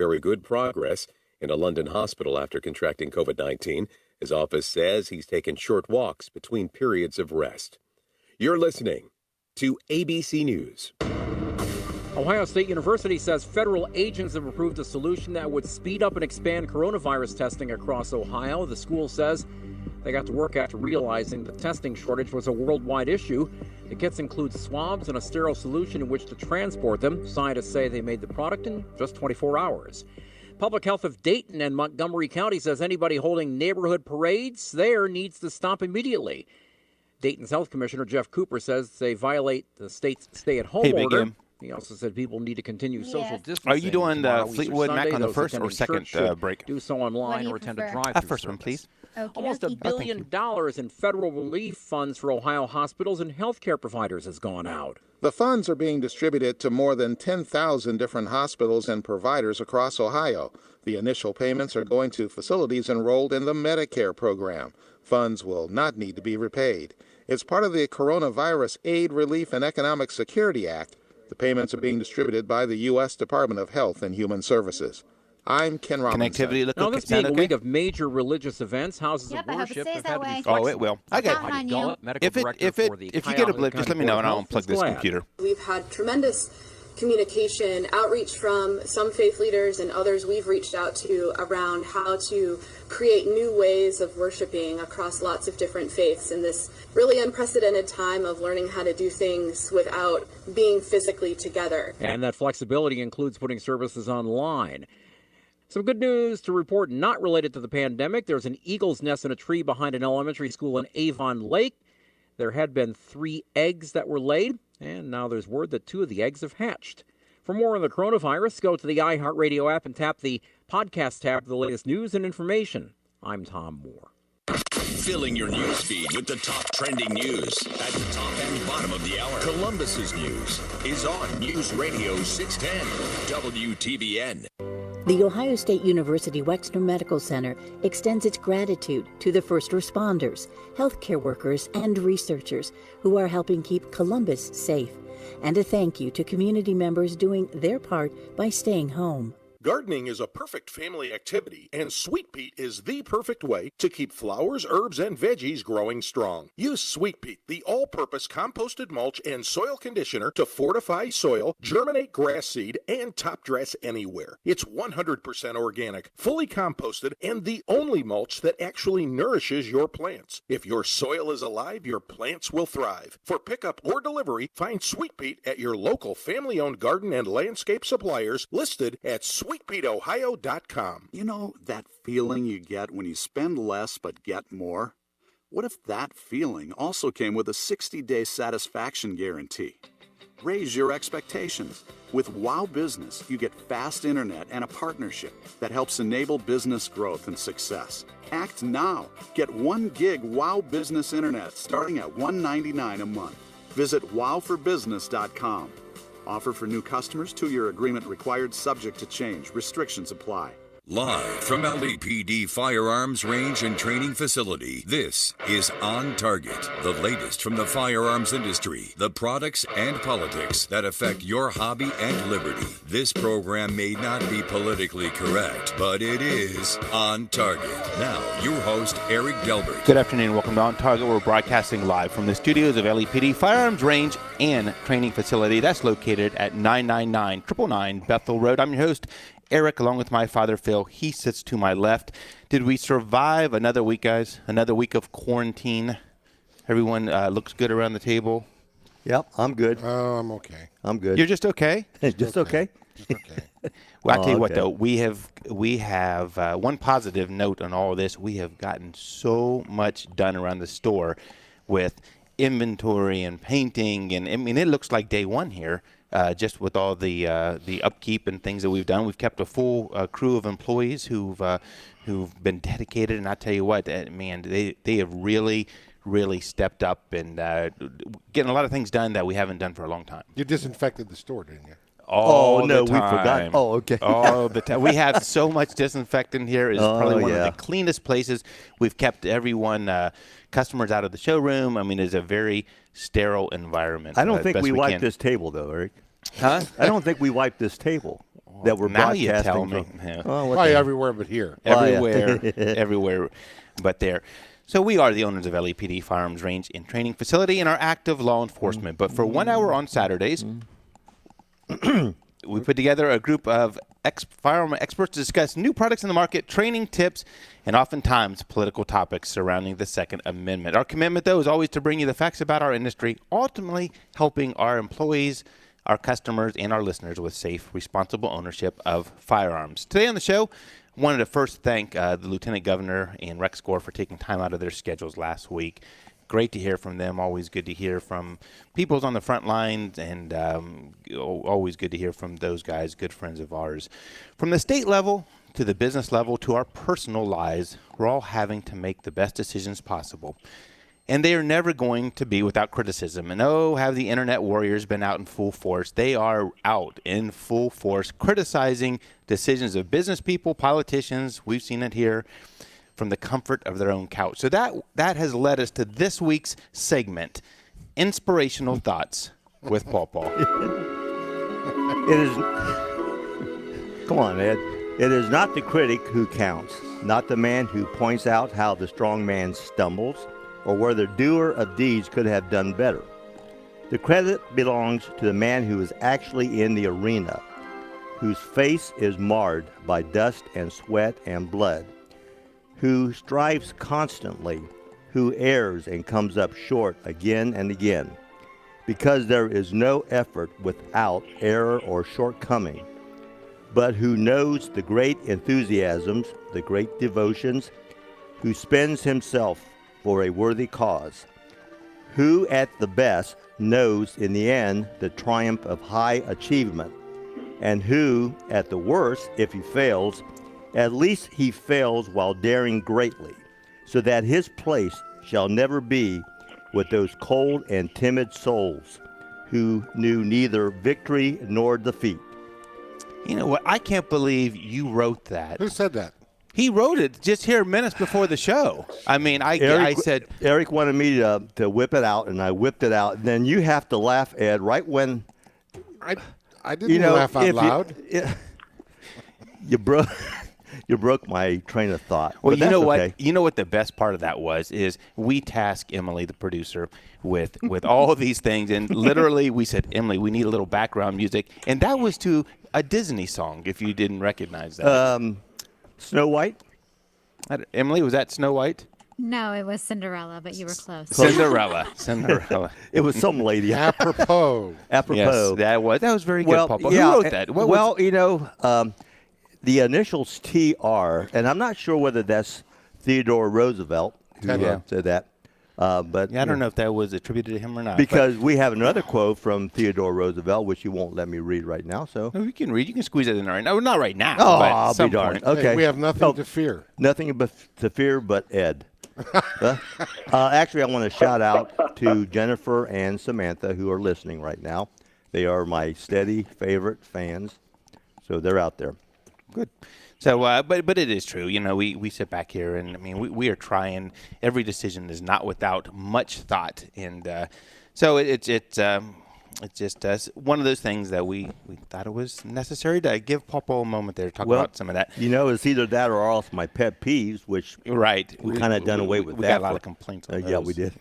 very good progress in a London hospital after contracting COVID-19. His office says he's taken short walks between periods of rest. You're listening to ABC News. Ohio State University says federal agents have approved a solution that would speed up and expand coronavirus testing across Ohio. The school says they got to work after realizing the testing shortage was a worldwide issue. The kits include swabs and a sterile solution in which to transport them. Scientists say they made the product in just 24 hours. Public Health of Dayton and Montgomery County says anybody holding neighborhood parades there needs to stop immediately. Dayton's Health Commissioner Jeff Cooper says they violate the state's stay-at-home order. Big. He also said people need to continue social distancing. Are you doing Fleetwood Sunday. Mac on the Those first or attending second break? Do so online or attend a drive-thru First one, please. Almost $1 billion in federal relief funds for Ohio hospitals and healthcare providers has gone out. The funds are being distributed to more than 10,000 different hospitals and providers across Ohio. The initial payments are going to facilities enrolled in the Medicare program. Funds will not need to be repaid. It's part of the Coronavirus Aid, Relief, and Economic Security Act. The payments are being distributed by the U.S. Department of Health and Human Services. I'm Ken Robinson. Connectivity. Now, this being a week of major religious events, houses of worship have had to be flexible. Oh, it will. I got it. If you get a blip, just let me know and I'll unplug this computer. We've had tremendous communication, outreach from some faith leaders and others we've reached out to around how to create new ways of worshiping across lots of different faiths in this really unprecedented time of learning how to do things without being physically together. And that flexibility includes putting services online. Some good news to report not related to the pandemic. There's an eagle's nest in a tree behind an elementary school in Avon Lake. There had been 3 eggs that were laid, and now there's word that 2 of the eggs have hatched. For more on the coronavirus, go to the iHeartRadio app and tap the podcast tab for the latest news and information. I'm Tom Moore. Filling your news feed with the top trending news. At the top and bottom of the hour, Columbus's news is on News Radio 610 WTBN. The Ohio State University Wexner Medical Center extends its gratitude to the first responders, healthcare workers, and researchers who are helping keep Columbus safe, and a thank you to community members doing their part by staying home. Gardening is a perfect family activity, and Sweet Peat is the perfect way to keep flowers, herbs, and veggies growing strong. Use Sweet Peat, the all-purpose composted mulch and soil conditioner to fortify soil, germinate grass seed, and top dress anywhere. It's 100% organic, fully composted, and the only mulch that actually nourishes your plants. If your soil is alive, your plants will thrive. For pickup or delivery, find Sweet Peat at your local family-owned garden and landscape suppliers listed at SweetPeatOhio.com. You know that feeling you get when you spend less but get more? What if that feeling also came with a 60-day satisfaction guarantee? Raise your expectations. With Wow Business, you get fast internet and a partnership that helps enable business growth and success. Act now. Get 1 gig Wow Business internet starting at $1.99 a month. Visit wowforbusiness.com. Offer for new customers, 2-year agreement required, subject to change. Restrictions apply. Live from LAPD Firearms Range and Training Facility, this is On Target, the latest from the firearms industry, the products and politics that affect your hobby and liberty. This program may not be politically correct, but it is On Target. Now, your host, Eric Delbert. Good afternoon. Welcome to On Target. We're broadcasting live from the studios of LAPD Firearms Range and Training Facility. That's located at 999 Bethel Road. I'm your host, Eric, along with my father, Phil. He sits to my left. Did we survive another week, guys? Another week of quarantine? Everyone looks good around the table? Yep, I'm good. Oh, I'm okay. I'm good. You're just okay? Just okay? Just okay. Well, I'll tell you what, though. We have one positive note on all of this. We have gotten so much done around the store with inventory and painting. And, I mean, it looks like day one here. Just with all the upkeep and things that we've done. We've kept a full crew of employees who've been dedicated, and I tell you what, man, they have really stepped up and getting a lot of things done that we haven't done for a long time. You disinfected the store, didn't you? All no, the we time. forgot. Oh, okay. All the time. We have so much disinfectant here. It's probably one of the cleanest places. We've kept everyone, customers out of the showroom. I mean, it's a very sterile environment. I don't think we wiped this table, though, Eric. Huh? I don't think we wiped this table. that we're now you broadcasting tell me. from. Yeah. Oh, what Probably the- everywhere but here. Everywhere, everywhere but there. So we are the owners of LAPD Firearms Range and Training Facility and are active law enforcement. But for 1 hour on Saturdays, we put together a group of firearm experts to discuss new products in the market, training tips, and oftentimes political topics surrounding the Second Amendment. Our commitment, though, is always to bring you the facts about our industry, ultimately helping our employees, our customers, and our listeners with safe, responsible ownership of firearms. Today on the show, I wanted to first thank the Lieutenant Governor and Rex Gore for taking time out of their schedules last week. Great to hear from them. Always good to hear from people's on the front lines, and always good to hear from those guys, good friends of ours. From the state level to the business level to our personal lives, we're all having to make the best decisions possible. And they are never going to be without criticism. And oh, have the internet warriors been out in full force. They are out in full force criticizing decisions of business people, politicians. We've seen it here from the comfort of their own couch. So that has led us to this week's segment, Inspirational Thoughts with Paw Paw. It is. Come on, Ed. It is not the critic who counts, not the man who points out how the strong man stumbles, or where the doer of deeds could have done better. The credit belongs to the man who is actually in the arena, whose face is marred by dust and sweat and blood, who strives constantly, who errs and comes up short again and again, because there is no effort without error or shortcoming, but who knows the great enthusiasms, the great devotions, who spends himself for a worthy cause, who at the best knows in the end the triumph of high achievement, and who at the worst, if he fails, at least he fails while daring greatly, so that his place shall never be with those cold and timid souls who knew neither victory nor defeat. You know what? I can't believe you wrote that. Who said that? He wrote it just here minutes before the show. I mean, I said... Eric wanted me to whip it out, and I whipped it out. And then you have to laugh, Ed, right when... I didn't laugh out loud. You broke my train of thought. Well, you know what? You know what the best part of that was is we tasked Emily, the producer, with all of these things, and literally we said, Emily, we need a little background music, and that was to a Disney song. If you didn't recognize that, Snow White. Emily, was that Snow White? No, it was Cinderella, but you were close. Cinderella. It was some lady. Apropos. Apropos. Yes, that was very good, Papa. Yeah, Who wrote that? The initials TR, and I'm not sure whether that's Theodore Roosevelt who said that. But I don't know if that was attributed to him or not. Because we have another quote from Theodore Roosevelt, which you won't let me read right now. So you can read. You can squeeze it in right now. Not right now. Oh, but I'll be darned. Okay. Hey, we have nothing to fear. Nothing to fear but Ed. Actually, I want to shout out to Jennifer and Samantha who are listening right now. They are my steady favorite fans, so they're out there. Good. So, but it is true. You know, we sit back here, and I mean, we are trying. Every decision is not without much thought, and so it's just one of those things that we thought it was necessary to give Papa a moment there to talk about some of that. You know, it's either that or else my pet peeves, which we kind of done away with. We got a lot of complaints on those. Yeah, we did.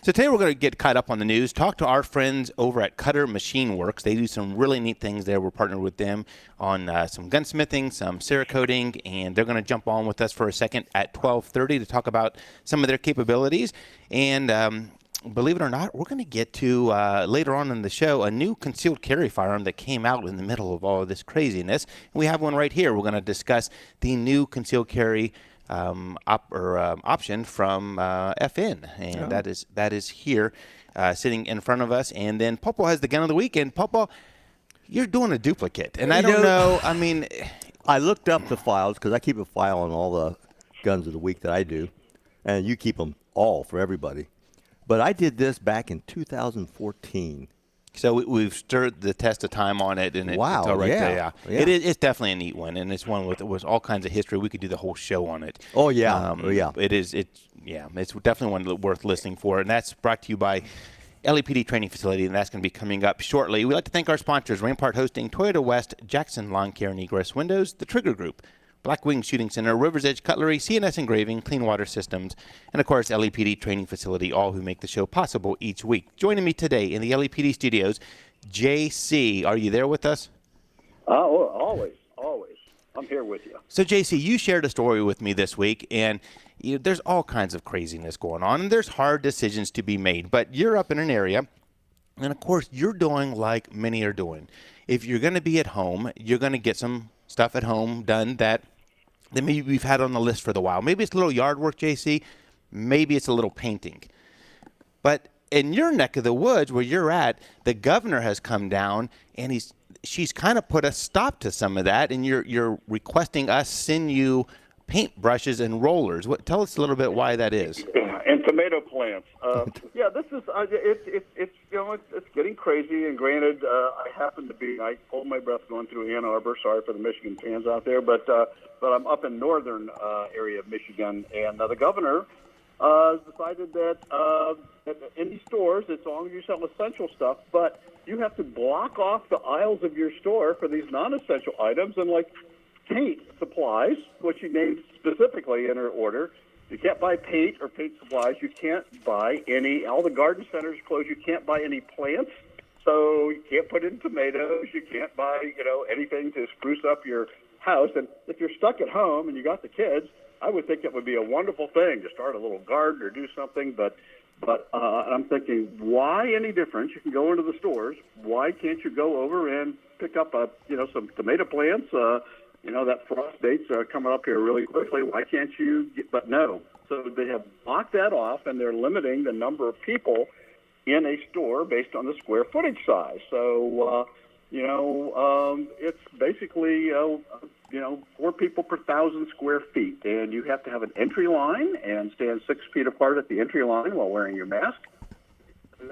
So today we're going to get caught up on the news, talk to our friends over at Cutter Machine Works. They do some really neat things there. We're partnered with them on some gunsmithing, some Cerakoting, and they're going to jump on with us for a second at 12:30 to talk about some of their capabilities. And believe it or not, we're going to get to, later on in the show, a new concealed carry firearm that came out in the middle of all of this craziness. We have one right here. We're going to discuss the new concealed carry option from FN, and that is here sitting in front of us. And then Popo has the gun of the week, and Popo, you're doing a duplicate, and I don't know. I mean, I looked up the files because I keep a file on all the guns of the week that I do, and you keep them all for everybody. But I did this back in 2014. So we've stirred the test of time on it, and it's all right there. Yeah. It's definitely a neat one, and it's one with all kinds of history. We could do the whole show on it. Oh yeah, It is. It's definitely one worth listening for, and that's brought to you by LAPD training facility, and that's going to be coming up shortly. We'd like to thank our sponsors, Rampart Hosting, Toyota West, Jackson Lawn Care and Egress Windows, The Trigger Group, Black Wing Shooting Center, River's Edge Cutlery, CNS Engraving, Clean Water Systems, and, of course, LAPD Training Facility, all who make the show possible each week. Joining me today in the LAPD studios, JC. Are you there with us? Always. I'm here with you. So, JC, you shared a story with me this week, and there's all kinds of craziness going on, and there's hard decisions to be made. But you're up in an area, and, of course, you're doing like many are doing. If you're going to be at home, you're going to get some stuff at home done that maybe we've had on the list for a while. Maybe it's a little yard work, JC. Maybe it's a little painting. But in your neck of the woods where you're at, the governor has come down, and she's kind of put a stop to some of that, and you're requesting us send you paintbrushes and rollers. Tell us a little bit why that is. And tomato plants. This is it's getting crazy. And granted, I hold my breath going through Ann Arbor. Sorry for the Michigan fans out there, but I'm up in northern area of Michigan, and the governor decided that in these stores, as long as you sell essential stuff, but you have to block off the aisles of your store for these non-essential items, and like paint supplies, which she named specifically in her order. You can't buy paint or paint supplies. You can't buy all the garden centers closed. You can't buy any plants. So you can't put in tomatoes. You can't buy, anything to spruce up your house. And if you're stuck at home and you got the kids, I would think it would be a wonderful thing to start a little garden or do something. But I'm thinking, why any difference? You can go into the stores. Why can't you go over and pick up some tomato plants? That frost date's coming up here really quickly. Why can't you? But no. So they have blocked that off, and they're limiting the number of people in a store based on the square footage size. So, it's basically, 4 people per 1,000 square feet. And you have to have an entry line and stand 6 feet apart at the entry line while wearing your mask.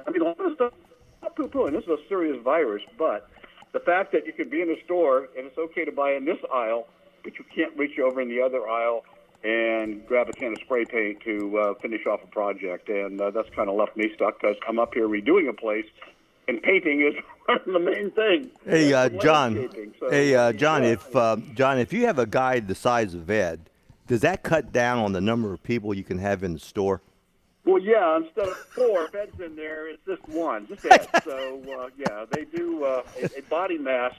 I mean, a lot of stuff, not poo-pooing. This is a serious virus, but the fact that you can be in a store and it's okay to buy in this aisle, but you can't reach over in the other aisle and grab a can of spray paint to finish off a project. And that's kind of left me stuck because I'm up here redoing a place, and painting is one of the main things. Hey, John. John, if you have a guy the size of Ed, does that cut down on the number of people you can have in the store? Well, yeah, instead of 4 beds in there, it's just 1, just Ed. So, they do a body mass.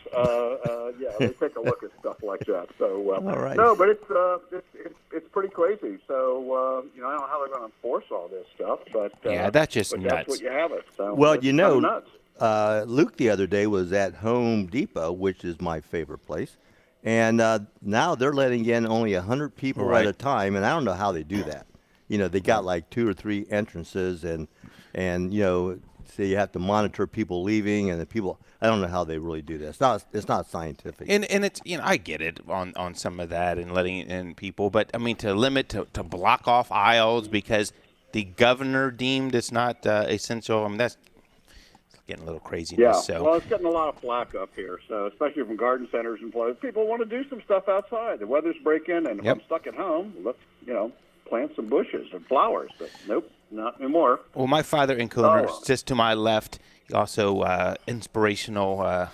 They take a look at stuff like that. So, all right. No, but it's pretty crazy. So, I don't know how they're going to enforce all this stuff, but that's just nuts. That's what you have it. So well, nuts. Luke the other day was at Home Depot, which is my favorite place, and now they're letting in only 100 people at a time, and I don't know how they do that. They got like 2 or 3 entrances, and so you have to monitor people leaving, and the people. I don't know how they really do this. It's not scientific. And it's I get it on some of that and letting in people, but I mean to limit to block off aisles because the governor deemed it's not essential. I mean that's getting a little craziness. Yeah. So. Well, it's getting a lot of flack up here. So especially from garden centers and places, people want to do some stuff outside. The weather's breaking, and if I'm stuck at home, let's plant some bushes and flowers, but nope, not anymore. Well, my father in corner, just to my left, also inspirational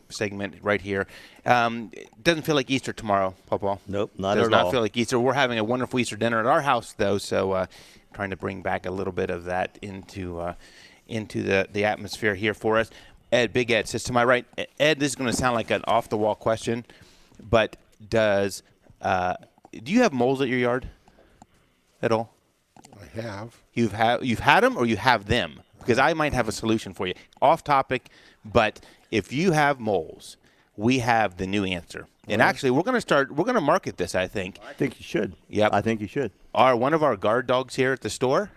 segment right here. Doesn't feel like Easter tomorrow, Papa. Nope, not at all. Does not feel like Easter. We're having a wonderful Easter dinner at our house, though, so trying to bring back a little bit of that into the atmosphere here for us. Big Ed says to my right, Ed, this is going to sound like an off-the-wall question, but do you have moles at your yard? At all? I have. You've had them, or you have them? Because I might have a solution for you. Off topic, but if you have moles, we have the new answer. And actually, we're going to market this, I think. I think you should. Yep. I think you should. One of our guard dogs here at the store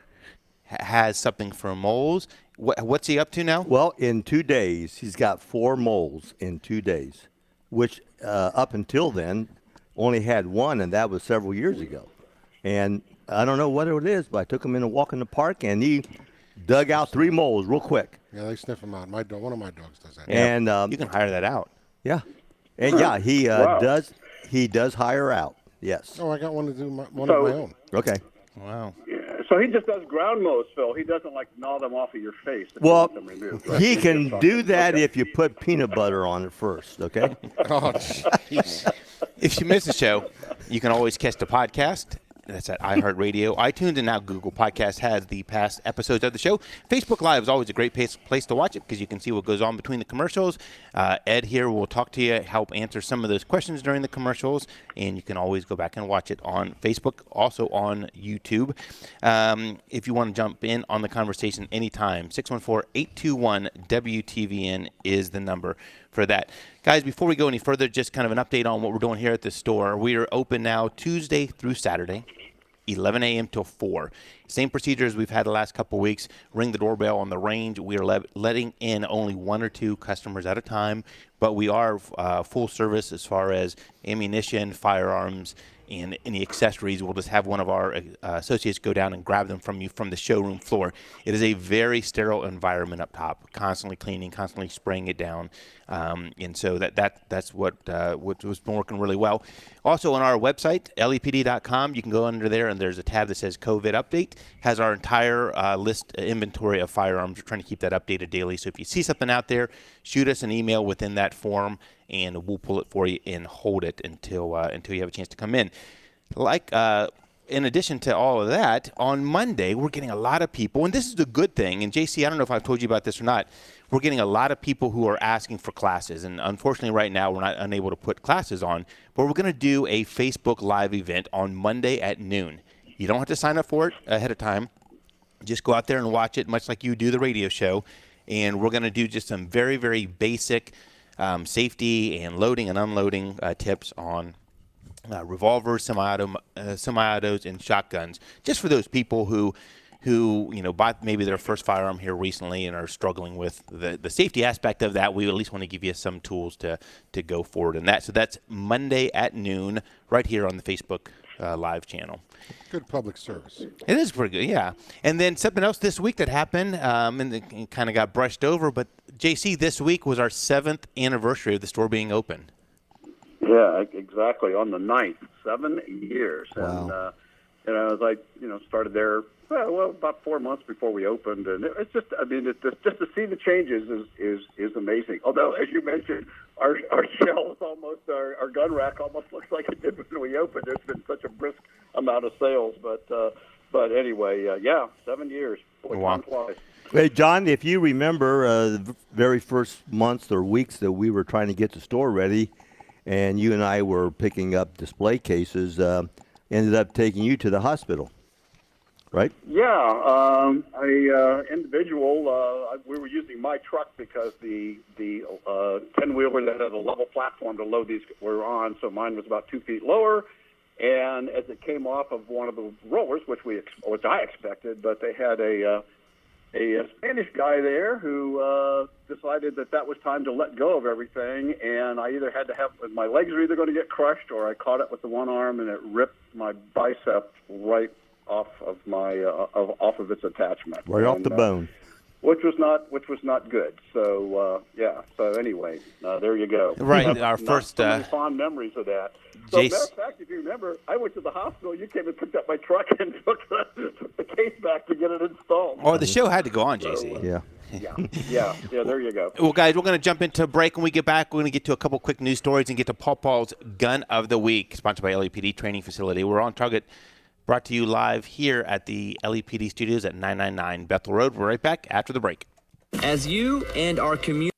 has something for moles. What's he up to now? Well, in 2 days, he's got 4 moles in 2 days, which up until then only had 1, and that was several years ago. And I don't know what it is, but I took him in a walk in the park, and he dug out 3 moles real quick. Yeah, they sniff them out. One of my dogs does that. And you can hire that out. Yeah, and he does. He does hire out. Yes. Oh, I got one to do one of my own. Okay. Wow. Yeah, So he just does ground mows, Phil. He doesn't like gnaw them off of your face if you Well, want them removed, right? he He's can just do talking- that okay. if you put peanut butter on it first, okay? Oh, jeez. If you miss the show, you can always catch the podcast. That's at iHeartRadio, iTunes, and now Google Podcast has the past episodes of the show. Facebook Live is always a great place to watch it because you can see what goes on between the commercials. Ed here will talk to you, help answer some of those questions during the commercials, and you can always go back and watch it on Facebook, also on YouTube. If you want to jump in on the conversation anytime, 614-821-WTVN is the number for that. Guys, before we go any further, just kind of an update on what we're doing here at the store. We are open now Tuesday through Saturday, 11 a.m. till 4. Same procedure as we've had the last couple of weeks. Ring the doorbell on the range. We are letting in only 1 or 2 customers at a time, but we are full service as far as ammunition, firearms, and any accessories. We'll just have one of our associates go down and grab them from you from the showroom floor. It is a very sterile environment up top, constantly cleaning, constantly spraying it down. And so that's what's been working really well. Also on our website, lepd.com, you can go under there and there's a tab that says COVID Update. Has our entire inventory of firearms. We're trying to keep that updated daily. So if you see something out there, shoot us an email within that form and we'll pull it for you and hold it until you have a chance to come in. In addition to all of that, on Monday, we're getting a lot of people, and this is a good thing, and JC, I don't know if I've told you about this or not, we're getting a lot of people who are asking for classes, and unfortunately right now we're not unable to put classes on, but we're going to do a Facebook Live event on Monday at noon. You don't have to sign up for it ahead of time. Just go out there and watch it, much like you do the radio show, and we're going to do just some very, very basic safety and loading and unloading tips on revolvers, semi-autos, and shotguns, just for those people who bought maybe their first firearm here recently and are struggling with the safety aspect of that. We at least want to give you some tools to go forward in that. So that's Monday at noon right here on the Facebook Live channel. Good public service. It is pretty good, yeah. And then something else this week that happened, and it kind of got brushed over, but JC, this week was our 7th anniversary of the store being open. Yeah, exactly. On the 9th, 7 years. Wow. And, as I, started there, well, about 4 months before we opened. And it's just, just to see the changes is amazing. Although, as you mentioned, our shelves almost, our gun rack almost looks like it did when we opened. There's been such a brisk amount of sales. But anyway, 7 years. Boy, wow. time flies. Hey, John, if you remember the very first months or weeks that we were trying to get the store ready, and you and I were picking up display cases, ended up taking you to the hospital, right? Yeah, individual. We were using my truck because the 10-wheeler that had a level platform to load these were on, so mine was about 2 feet lower. And as it came off of one of the rollers, which I expected, but they had a Spanish guy there who decided that was time to let go of everything, and I either had to have my legs were either going to get crushed, or I caught it with the one arm and it ripped my bicep right off of my off of its attachment, Off the bone, which was not good. So So anyway, there you go. Right, Our first so many fond memories of that. So, matter of fact, if you remember, I went to the hospital. You came and picked up my truck and took the case back to get it installed. Oh, the show had to go on, JC. Yeah. Yeah, there you go. Well, guys, we're going to jump into a break. When we get back, we're going to get to a couple quick news stories and get to Paul's Gun of the Week, sponsored by LAPD Training Facility. We're on target, brought to you live here at the LAPD studios at 999 Bethel Road. We're right back after the break. As you and our community.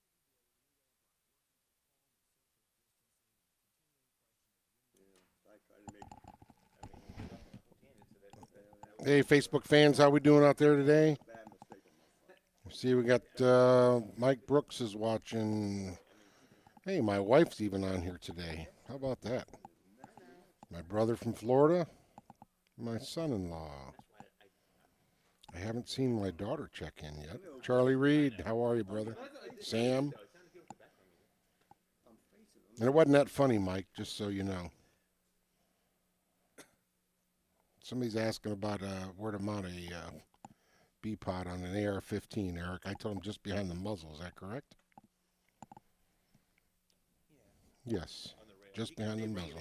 Hey, Facebook fans, how we doing out there today? See, we got Mike Brooks is watching. Hey, my wife's even on here today. How about that? My brother from Florida, my son-in-law. I haven't seen my daughter check in yet. Charlie Reed, how are you, brother? Sam? And it wasn't that funny, Mike, just so you know. Somebody's asking about where to mount a B-pot on an AR-15, Eric. I told him just behind the muzzle. Is that correct? Yes, just behind the muzzle.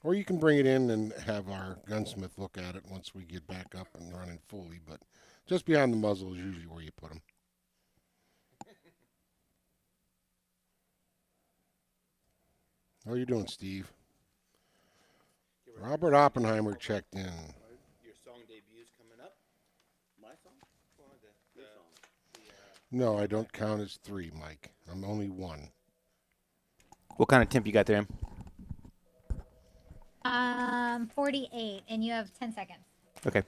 Or you can bring it in and have our gunsmith look at it once we get back up and running fully. But just behind the muzzle is usually where you put them. How are you doing, Steve? Robert Oppenheimer checked in. Your song debut's coming up. My song? No, I don't count as 3, Mike. I'm only 1. What kind of temp you got there, Em? 48, and you have 10 seconds. Okay.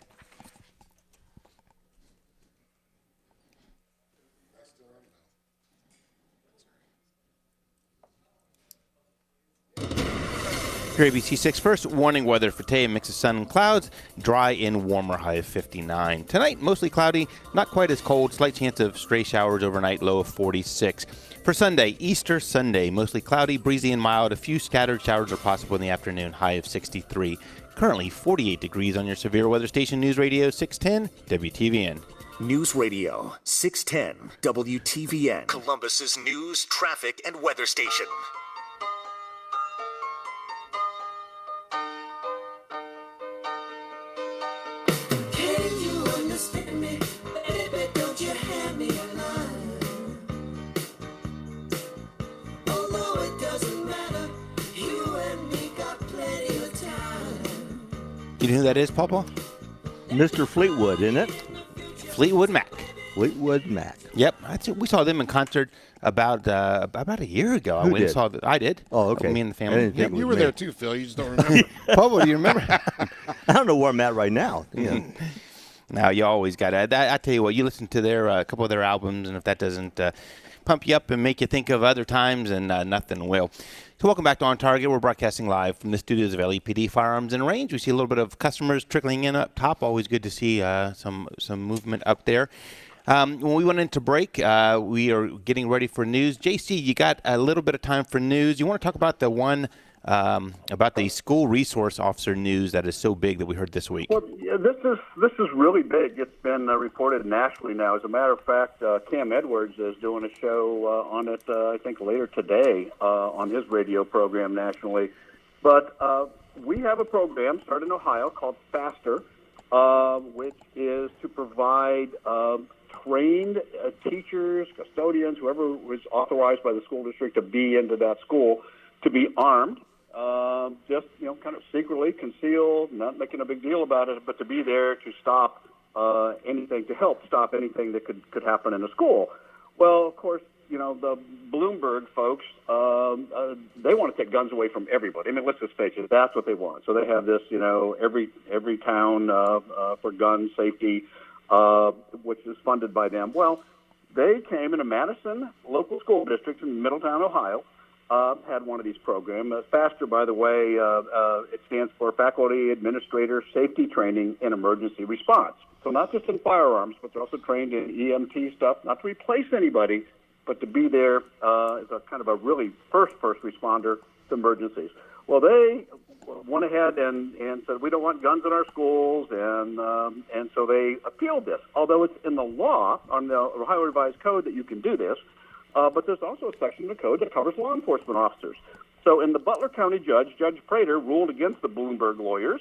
Here, ABC6 first. Warning weather for today: a mix of sun and clouds, dry and warmer, high of 59. Tonight, mostly cloudy, not quite as cold, slight chance of stray showers overnight, low of 46. For Sunday, Easter Sunday, mostly cloudy, breezy and mild. A few scattered showers are possible in the afternoon, high of 63. Currently 48 degrees on your severe weather station, News Radio 610 WTVN. News Radio 610 WTVN, Columbus's news, traffic, and weather station. Can you understand me? Baby, don't you hand me a line. Although it doesn't matter, you and me got plenty of time. You know who that is, Pawpaw? Mr. Fleetwood, isn't it? Fleetwood Mac. Fleetwood Mac. Yep, we saw them in concert about a year ago. Who I went did? and saw. I did. Oh, okay. Me and the family. I didn't think it You was were me. there too, Phil. You just don't remember. Pawpaw, do you remember? I don't know where I'm at right now. Yeah. Now you always got to. I tell you what, you listen to their a couple of their albums, and if that doesn't pump you up and make you think of other times, and nothing will. So welcome back to On Target. We're broadcasting live from the studios of LEPD Firearms and Range. We see a little bit of customers trickling in up top. Always good to see some movement up there. When we went into break, we are getting ready for news. JC, you got a little bit of time for news. You want to talk about the one about the school resource officer news that is so big that we heard this week? Well, yeah, this is really big. It's been reported nationally now. As a matter of fact, Cam Edwards is doing a show on it, I think, later today on his radio program nationally. But we have a program started in Ohio called FASTER, which is to provide trained teachers, custodians, whoever was authorized by the school district to be into that school, to be armed. Just, kind of secretly, concealed, not making a big deal about it, but to be there to stop anything, to help stop anything that could happen in a school. Well, of course, the Bloomberg folks, they want to take guns away from everybody. I mean, let's just face it, that's what they want. So they have this, every town for gun safety, which is funded by them. Well, they came in a Madison local school district in Middletown, Ohio, had one of these programs. FASTER, by the way, it stands for Faculty Administrator Safety Training in Emergency Response. So not just in firearms, but they're also trained in EMT stuff, not to replace anybody, but to be there as a kind of a really first responder to emergencies. Well, they went ahead and said, we don't want guns in our schools, and so they appealed this. Although it's in the law, on the Ohio Revised Code, that you can do this, but there's also a section of the code that covers law enforcement officers. So in the Butler County Judge Prater ruled against the Bloomberg lawyers,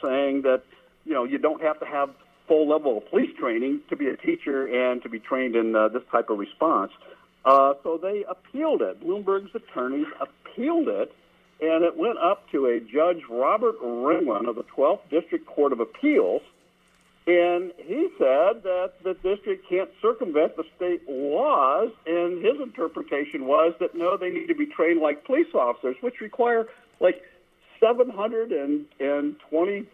saying that, you don't have to have full level of police training to be a teacher and to be trained in this type of response. So they appealed it. Bloomberg's attorneys appealed it, and it went up to a Judge Robert Ringland of the 12th District Court of Appeals, and he said that the district can't circumvent the state laws, and his interpretation was that, no, they need to be trained like police officers, which require like 727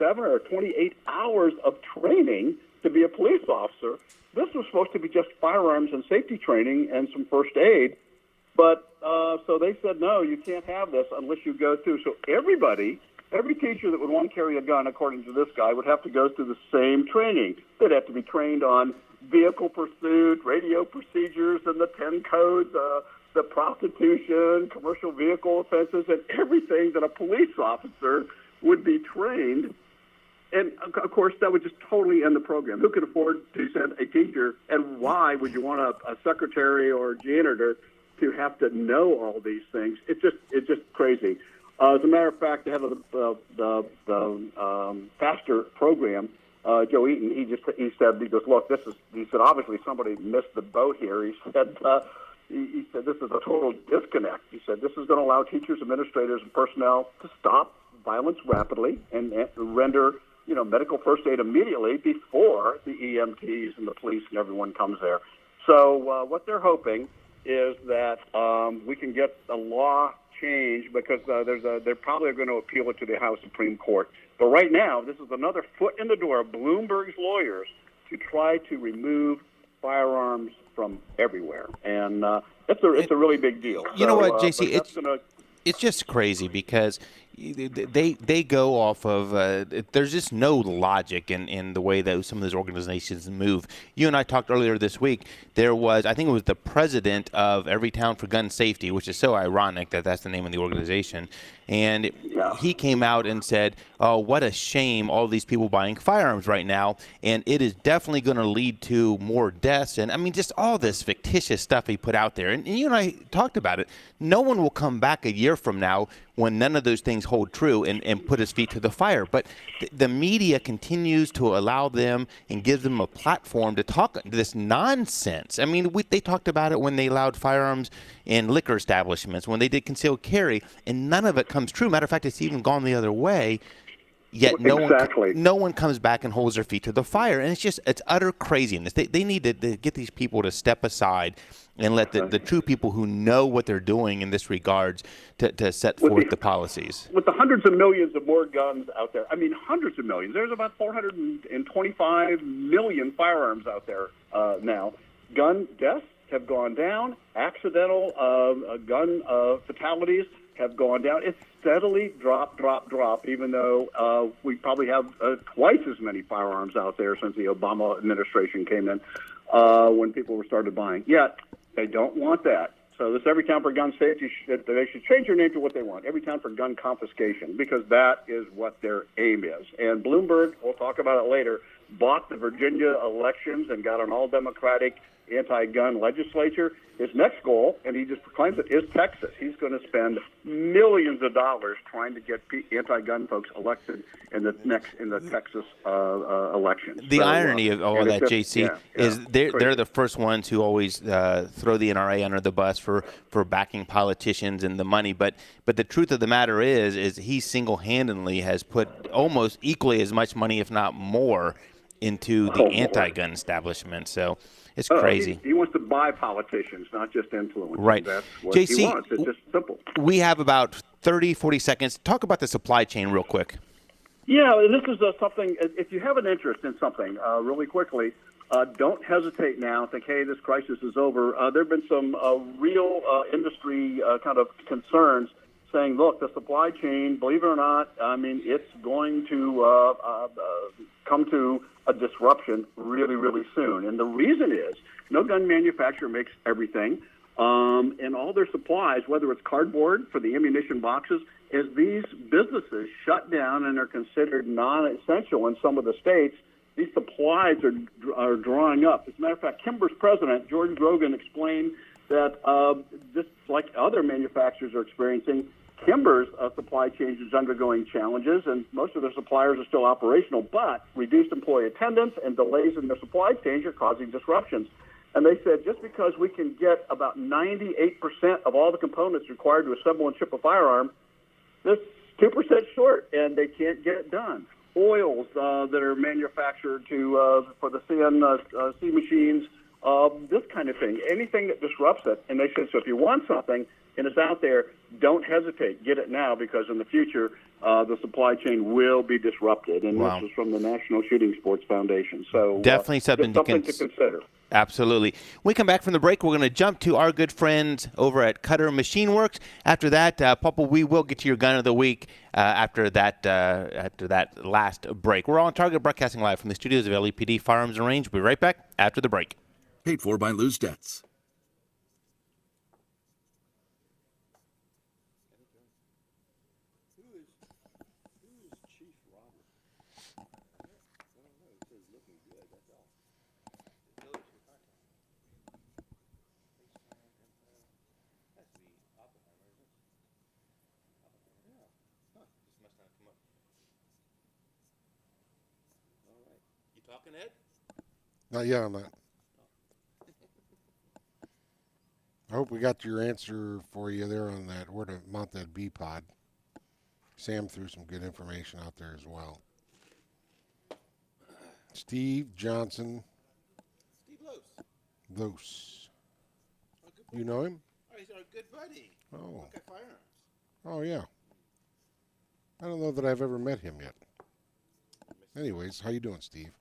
or 28 hours of training to be a police officer. This was supposed to be just firearms and safety training and some first aid. But so they said, no, you can't have this unless you go through. So every teacher that would want to carry a gun, according to this guy, would have to go through the same training. They'd have to be trained on vehicle pursuit, radio procedures, and the 10 codes, the prostitution, commercial vehicle offenses, and everything that a police officer would be trained. And, of course, that would just totally end the program. Who could afford to send a teacher, and why would you want a secretary or janitor to have to know all these things? It's just crazy. As a matter of fact, the head of the FASTER program, Joe Eaton, he goes, look, he said, obviously somebody missed the boat here. He said, this is a total disconnect. He said, this is going to allow teachers, administrators, and personnel to stop violence rapidly and render, medical first aid immediately before the EMTs and the police and everyone comes there. So what they're hoping is that we can get a law change because they're probably going to appeal it to the House Supreme Court. But right now, this is another foot in the door of Bloomberg's lawyers to try to remove firearms from everywhere, and it's a really big deal. You know what, JC? It's just crazy because they go off of there's just no logic in the way that some of those organizations move. You and I talked earlier this week. There was, I think it was the president of Every Town for Gun Safety, which is so ironic that that's the name of the organization. And he came out and said, oh, what a shame, all these people buying firearms right now. And it is definitely going to lead to more deaths. And I mean, just all this fictitious stuff he put out there. And you and I talked about it. No one will come back a year from now when none of those things hold true and put his feet to the fire. But the media continues to allow them and gives them a platform to talk this nonsense. I mean, they talked about it when they allowed firearms in liquor establishments, when they did concealed carry, and none of it comes true. Matter of fact, it's even gone the other way. Yet no one comes back and holds their feet to the fire. And it's utter craziness. They need to get these people to step aside and let the true people who know what they're doing in this regards to set forth the policies. With the hundreds of millions of more guns out there, I mean, hundreds of millions. There's about 425 million firearms out there now. Gun deaths have gone down. Accidental gun fatalities have gone down. It's steadily drop, even though we probably have twice as many firearms out there since the Obama administration came in when people started buying. Yet, they don't want that. So this Every Town for Gun Safety, they should change their name to what they want, Every Town for Gun Confiscation, because that is what their aim is. And Bloomberg, we'll talk about it later, bought the Virginia elections and got an all-Democratic anti-gun legislature. His next goal, and he just proclaims it, is Texas. He's going to spend millions of dollars trying to get anti-gun folks elected in the Texas elections. The irony of all that, JC, is they're the first ones who always throw the NRA under the bus for backing politicians and the money. But the truth of the matter is he single-handedly has put almost equally as much money, if not more, into the anti-gun establishment. So it's crazy. He wants to buy politicians, not just influence. Right. That's what JC, he wants. It's just simple. We have about 30, 40 seconds. Talk about the supply chain real quick. Yeah, this is something, if you have an interest in something really quickly, don't hesitate now. Think, hey, this crisis is over. There have been some real industry kind of concerns saying, look, the supply chain, believe it or not, I mean, it's going to come to a disruption really, really soon. And the reason is no gun manufacturer makes everything. And all their supplies, whether it's cardboard for the ammunition boxes, as these businesses shut down and are considered non-essential in some of the states, these supplies are drawing up. As a matter of fact, Kimber's president, George Grogan, explained that just like other manufacturers are experiencing, Kimber's supply chain is undergoing challenges, and most of their suppliers are still operational, but reduced employee attendance and delays in their supply chains are causing disruptions. And they said just because we can get about 98% of all the components required to assemble and ship a firearm, this 2% short, and they can't get it done. Oils that are manufactured for the CNC machines, this kind of thing, anything that disrupts it. And they said, so if you want something and it's out there, don't hesitate. Get it now, because in the future, the supply chain will be disrupted. And This is from the National Shooting Sports Foundation. So definitely something to consider. Absolutely. When we come back from the break, we're going to jump to our good friends over at Cutter Machine Works. After that, Papa, we will get to your gun of the week after that last break. We're on Target, broadcasting live from the studios of LEPD Firearms and Range. We'll be right back after the break. Paid for by Lose Debts. Talking, Ed? Not yet on that. I hope we got your answer for you there on that, where to mount that B-pod. Sam threw some good information out there as well. Steve Johnson. Steve Lose. Lose. You know him? Oh, he's our good buddy. Oh. Buckeye Firearms. Oh, yeah. I don't know that I've ever met him yet. Anyways, how you doing, Steve?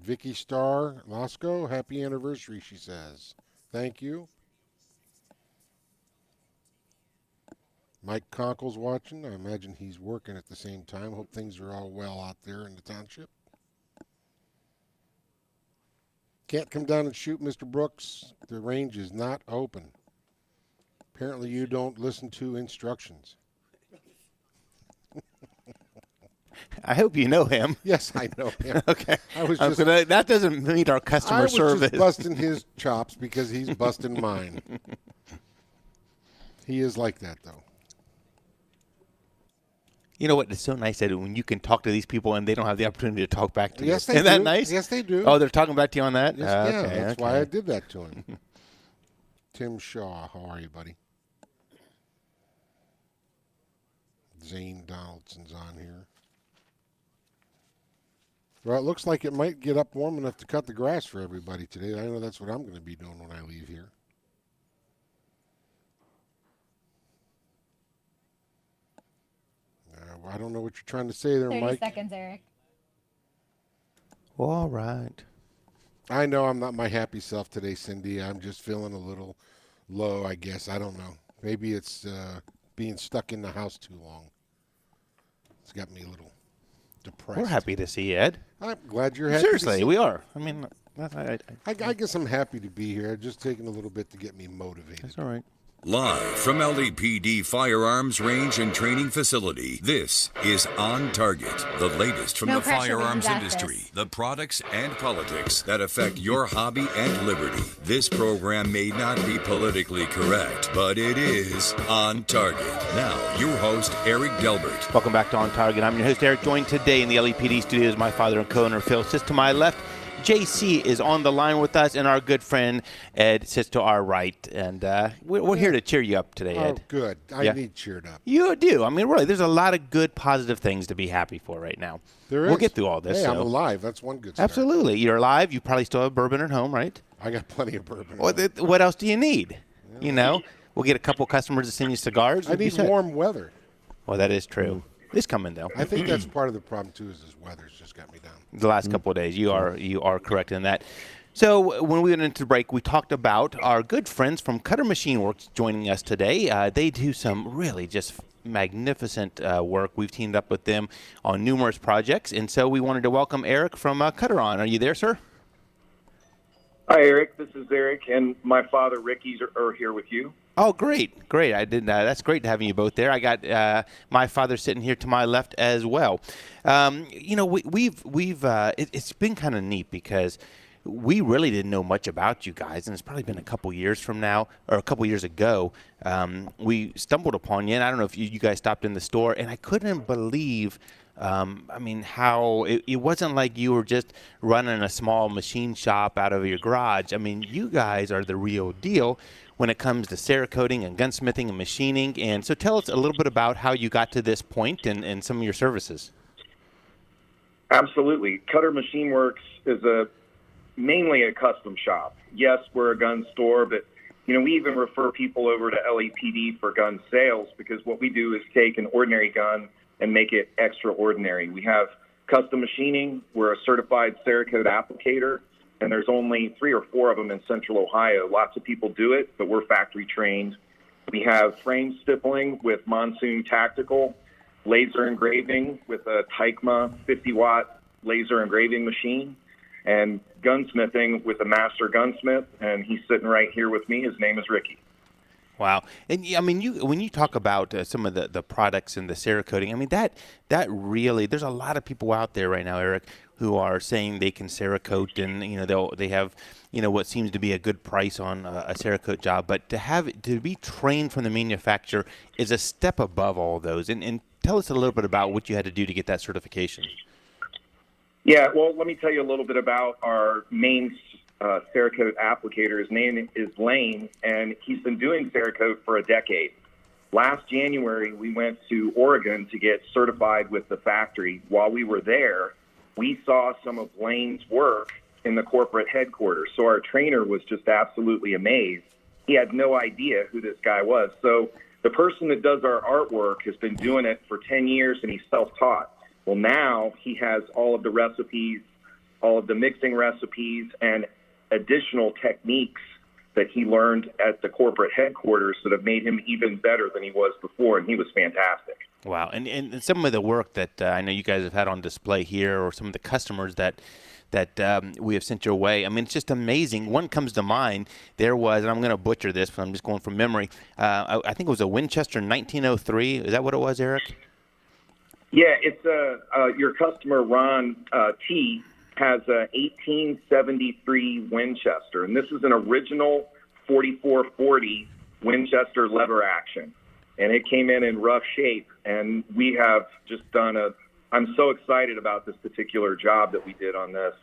Vicky Starr Lasco, happy anniversary, she says. Thank you. Mike Conkle's watching. I imagine he's working at the same time. Hope things are all well out there in the township. Can't come down and shoot, Mr. Brooks. The range is not open. Apparently you don't listen to instructions. I hope you know him. Yes, I know him. Okay. I was just, that doesn't meet our customer service. I was just busting his chops because he's busting mine. He is like that, though. You know what? It's so nice that when you can talk to these people and they don't have the opportunity to talk back to you. Yes, they Isn't do. that nice? Yes, they do. Oh, they're talking back to you on that? Yes, okay, that's why I did that to him. Tim Shaw, how are you, buddy? Zane Donaldson's on here. Well, it looks like it might get up warm enough to cut the grass for everybody today. I know that's what I'm going to be doing when I leave here. I don't know what you're trying to say there, 30 Mike. 30 seconds, Eric. All right. I know I'm not my happy self today, Cindy. I'm just feeling a little low, I guess. I don't know. Maybe it's being stuck in the house too long. It's got me a little depressed. We're happy to see you, Ed. I'm glad you're happy. Seriously, we are. I mean, I guess I'm happy to be here. It's just taking a little bit to get me motivated. That's all right. Live from LAPD Firearms Range and Training Facility, this is On Target, the latest from No the pressure, firearms we got industry, this. the products and politics that affect your hobby and liberty. This program may not be politically correct, but it is On Target. Now, your host, Eric Delbert. Welcome back to On Target. I'm your host, Eric, joined today in the LAPD studios. My father and co-owner, Phil, sits to my left. JC is on the line with us, and our good friend Ed sits to our right. And we're here to cheer you up today, Ed. Oh, good. I need cheered up. You do. I mean, really, there's a lot of good, positive things to be happy for right now. There is. We'll get through all this. Hey, so. I'm alive. That's one good start. Absolutely. You're alive. You probably still have bourbon at home, right? I got plenty of bourbon. What else do you need? Yeah. You know, we'll get a couple customers to send you cigars. I need warm weather. Well, that is true. It's coming, though. I think that's part of the problem, too, is this weather's just got me down. The last couple of days. You are correct in that. So when we went into the break, we talked about our good friends from Cutter Machine Works joining us today. They do some really just magnificent work. We've teamed up with them on numerous projects, and so we wanted to welcome Eric from Cutter on. Are you there, sir? Hi, Eric. This is Eric, and my father, Ricky's, are here with you. Oh, great. I did. That's great having you both there. I got my father sitting here to my left as well. You know, it's been kind of neat because we really didn't know much about you guys, and it's probably been a couple years from now, or a couple years ago. We stumbled upon you, and I don't know if you guys stopped in the store, and I couldn't believe. I mean, how it wasn't like you were just running a small machine shop out of your garage. I mean, you guys are the real deal when it comes to Cerakoting and gunsmithing and machining. And so tell us a little bit about how you got to this point and some of your services. Absolutely. Cutter Machine Works is mainly a custom shop. Yes, we're a gun store, but we even refer people over to LAPD for gun sales because what we do is take an ordinary gun and make it extraordinary. We have custom machining. We're a certified Cerakote applicator, and there's only 3 or 4 of them in Central Ohio. Lots of people do it, but we're factory trained. We have frame stippling with Monsoon Tactical, laser engraving with a Tykma 50-watt laser engraving machine, and gunsmithing with a master gunsmith, and he's sitting right here with me. His name is Ricky. Wow. And I mean, when you talk about some of the products and the Cerakoting, I mean, that really, there's a lot of people out there right now, Eric, who are saying they can Cerakote, and they have what seems to be a good price on a Cerakote job, but to be trained from the manufacturer is a step above all those. And tell us a little bit about what you had to do to get that certification. Yeah, well, let me tell you a little bit about our main Cerakote applicator. His name is Lane, and he's been doing Cerakote for a decade. Last January, we went to Oregon to get certified with the factory. While we were there, we saw some of Lane's work in the corporate headquarters. So our trainer was just absolutely amazed. He had no idea who this guy was. So the person that does our artwork has been doing it for 10 years, and he's self-taught. Well, now he has all of the recipes, all of the mixing recipes, and additional techniques that he learned at the corporate headquarters that have made him even better than he was before, and he was fantastic. Wow. And some of the work that I know you guys have had on display here, or some of the customers that we have sent your way, I mean, it's just amazing. One comes to mind. There was, and I'm going to butcher this, but I'm just going from memory, I think it was a Winchester 1903. Is that what it was, Eric? Yeah, it's your customer, Ron T., has a 1873 Winchester, and this is an original 4440 Winchester lever action, and it came in rough shape, and we have just done I'm so excited about this particular job that we did on this.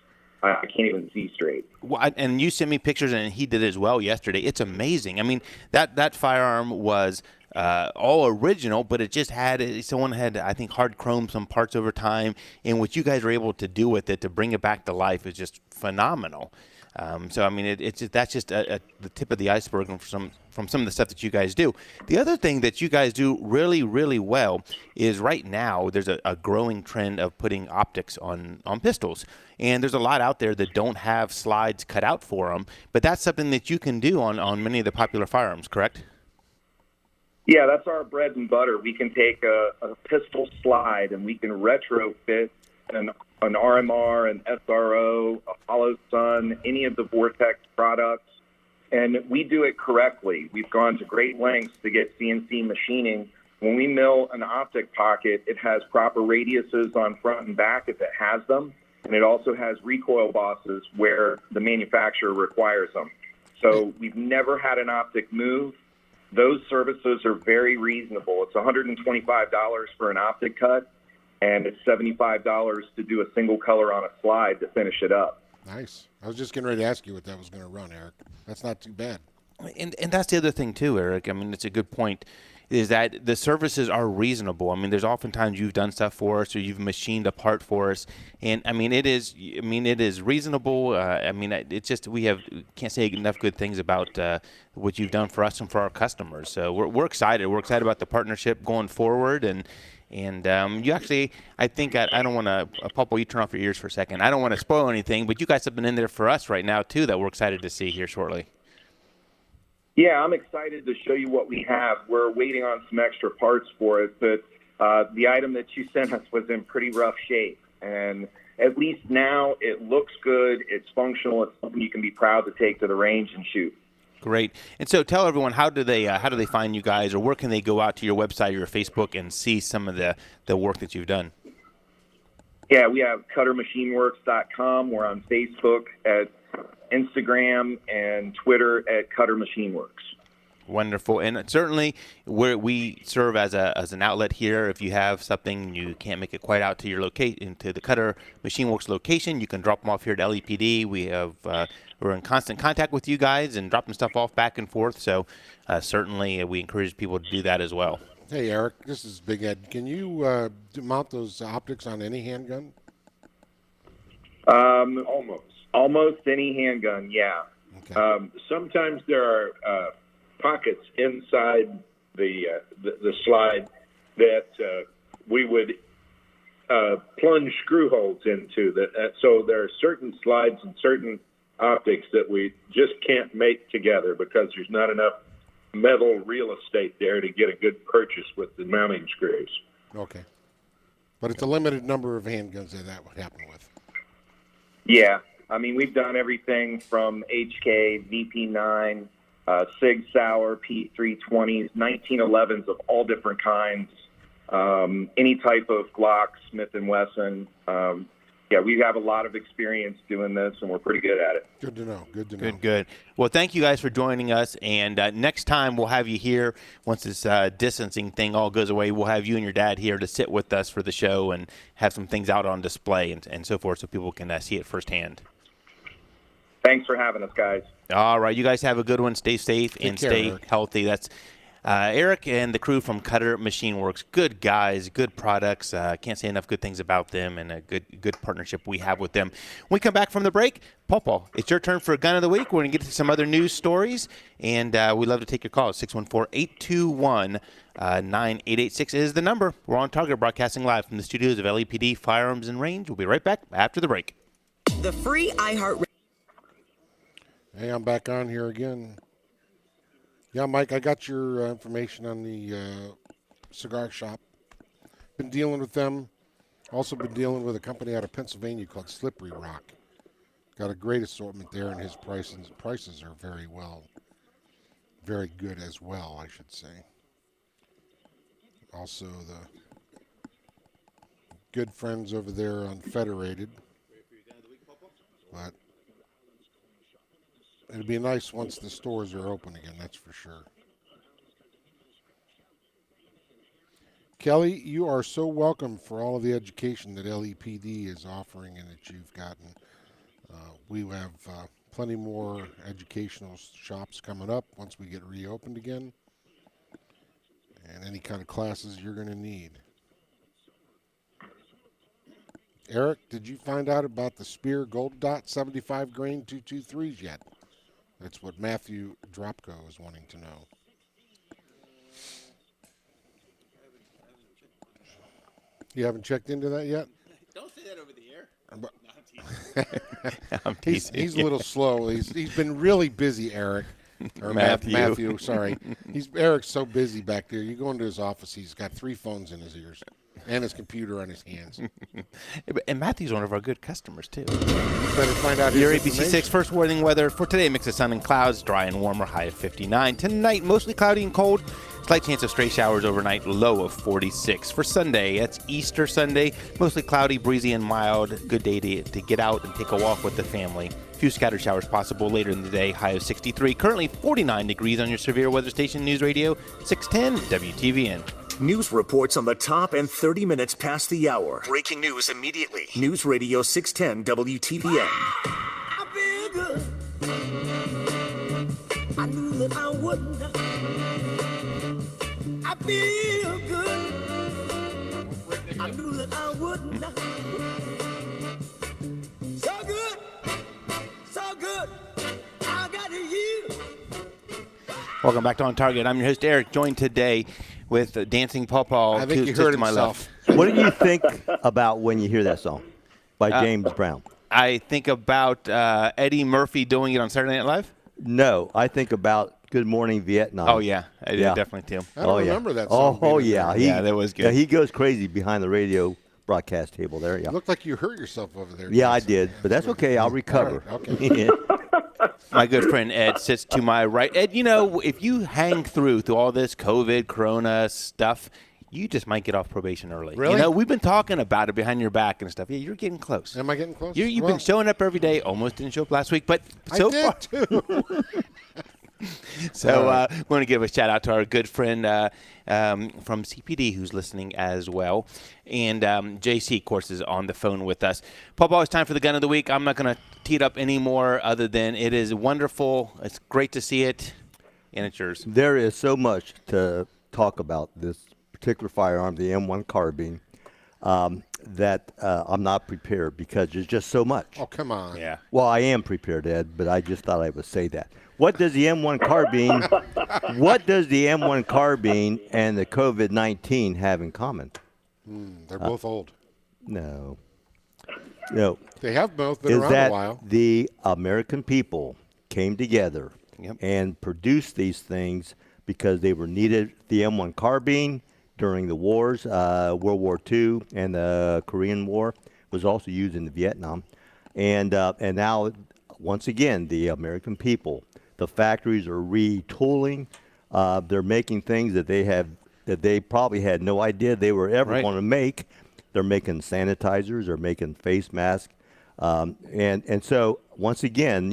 I can't even see straight. Well, and you sent me pictures, and he did as well yesterday. It's amazing. I mean, that firearm was all original, but it just had, someone had, I think, hard chromed some parts over time, and what you guys were able to do with it to bring it back to life is just phenomenal. So I mean, that's just the tip of the iceberg from some of the stuff that you guys do. The other thing that you guys do really, really well is right now there's a growing trend of putting optics on pistols, and there's a lot out there that don't have slides cut out for them. But that's something that you can do on many of the popular firearms, correct? Yeah, that's our bread and butter. We can take a pistol slide and we can retrofit an RMR, an SRO, a Hollow Sun, any of the Vortex products, and we do it correctly. We've gone to great lengths to get CNC machining. When we mill an optic pocket, it has proper radiuses on front and back if it has them, and it also has recoil bosses where the manufacturer requires them. So we've never had an optic move. Those services are very reasonable. It's $125 for an optic cut, and it's $75 to do a single color on a slide to finish it up. Nice. I was just getting ready to ask you what that was going to run, Eric. That's not too bad. And that's the other thing too, Eric. I mean, it's a good point, is that the services are reasonable. I mean, there's oftentimes you've done stuff for us or you've machined a part for us, and I mean, it is reasonable. I mean, it's just can't say enough good things about what you've done for us and for our customers. So we're excited. We're excited about the partnership going forward, and you actually, I think, I don't want to, Pulpo, you turn off your ears for a second. I don't want to spoil anything, but you guys have been in there for us right now too that we're excited to see here shortly. Yeah, I'm excited to show you what we have. We're waiting on some extra parts for it, but the item that you sent us was in pretty rough shape. And at least now it looks good, it's functional, it's something you can be proud to take to the range and shoot. Great. And so tell everyone, how do they find you guys, or where can they go out to your website or your Facebook and see some of the work that you've done? Yeah, we have CutterMachineWorks.com. We're on Facebook, at Instagram, and Twitter at Cutter Machine Works. Wonderful. And certainly we serve as an outlet here. If you have something you can't make it quite out to your to the Cutter Machine Works location, you can drop them off here at LEPD. We're in constant contact with you guys and dropping stuff off back and forth. So certainly we encourage people to do that as well. Hey, Eric, this is Big Ed. Can you mount those optics on any handgun? Almost any handgun, yeah. Okay. Sometimes there are pockets inside the slide that we would plunge screw holes into. So there are certain slides and certain optics that we just can't make together because there's not enough metal real estate there to get a good purchase with the mounting screws. Okay. But it's a limited number of handguns that would happen with. Yeah. I mean, we've done everything from HK, VP9, Sig Sauer, P320s, 1911s of all different kinds, any type of Glock, Smith & Wesson, yeah, we have a lot of experience doing this, and we're pretty good at it. Good to know. Good to know. Good. Well, thank you guys for joining us. And next time we'll have you here once this distancing thing all goes away. We'll have you and your dad here to sit with us for the show and have some things out on display and so forth so people can see it firsthand. Thanks for having us, guys. All right. You guys have a good one. Stay safe and stay healthy. That's Eric and the crew from Cutter Machine Works. Good guys, good products. Can't say enough good things about them, and a good partnership we have with them. When we come back from the break, Paul, it's your turn for a gun of the week. We're going to get to some other news stories, and we'd love to take your calls. 614-821-9886 is the number. We're on Target, broadcasting live from the studios of LAPD Firearms and Range. We'll be right back after the break. The free iHeart. Hey, I'm back on here again. Yeah, Mike, I got your information on the cigar shop. Been dealing with them. Also been dealing with a company out of Pennsylvania called Slippery Rock. Got a great assortment there, and his prices are very good as well, I should say. Also, the good friends over there on Federated. But it'd be nice once the stores are open again, that's for sure. Kelly, you are so welcome for all of the education that LEPD is offering and that you've gotten. We have plenty more educational shops coming up once we get reopened again, and any kind of classes you're going to need. Eric, did you find out about the Spear Gold Dot 75 grain 223s yet? That's what Matthew Dropko is wanting to know. You haven't checked into that yet? Don't say that over the air. He's a little slow. He's been really busy, Eric. Or Matthew, sorry. Eric's so busy back there. You go into his office, he's got 3 phones in his ears and his computer on his hands. And Matthew's one of our good customers, too. Better find out Your ABC6 first warning weather for today. Mix of sun and clouds, dry and warmer, high of 59. Tonight, mostly cloudy and cold. Slight chance of stray showers overnight, low of 46. For Sunday, that's Easter Sunday. Mostly cloudy, breezy, and mild. Good day to get out and take a walk with the family. Few scattered showers possible later in the day, high of 63. Currently 49 degrees on your severe weather station, News Radio 610 WTVN. News reports on the top and 30 minutes past the hour. Breaking news immediately. News Radio 610 WTVN. I feel good. I knew that I wouldn't. I feel good. I knew that I wouldn't. So good. So good. I got you. Welcome back to On Target. I'm your host, Eric, joined today with Dancing Paw. I think you heard himself. What do you think about when you hear that song by James Brown? I think about Eddie Murphy doing it on Saturday Night Live. No, I think about Good Morning Vietnam. Oh, yeah. I definitely, too. I don't remember that song. Oh, yeah. That was good. Yeah, he goes crazy behind the radio broadcast table there. Yeah. It looked like you hurt yourself over there. Yeah, I did, but that's okay. I'll recover. Right, okay. My good friend Ed sits to my right. Ed, if you hang through all this COVID, Corona stuff, you just might get off probation early. Really? We've been talking about it behind your back and stuff. Yeah, you're getting close. Am I getting close? You've been showing up every day. Almost didn't show up last week, but so far. too. So I want to give a shout out to our good friend from CPD who's listening as well. And JC, of course, is on the phone with us. Paul, it's time for the gun of the week. I'm not going to tee it up anymore other than it is wonderful. It's great to see it, and it's yours. There is so much to talk about this particular firearm, the M1 carbine, that I'm not prepared because there's just so much. Oh, come on. Yeah. Well, I am prepared, Ed, but I just thought I would say that. What does the M1 carbine and the COVID-19 have in common? They're both old. No. They have both been around a while. The American people came together and produced these things because they were needed. The M1 carbine during the wars, World War II and the Korean War, was also used in the Vietnam. And now, once again, the American people, the factories are retooling. They're making things that they probably had no idea they were ever going to make. They're making sanitizers. They're making face masks. And so, once again,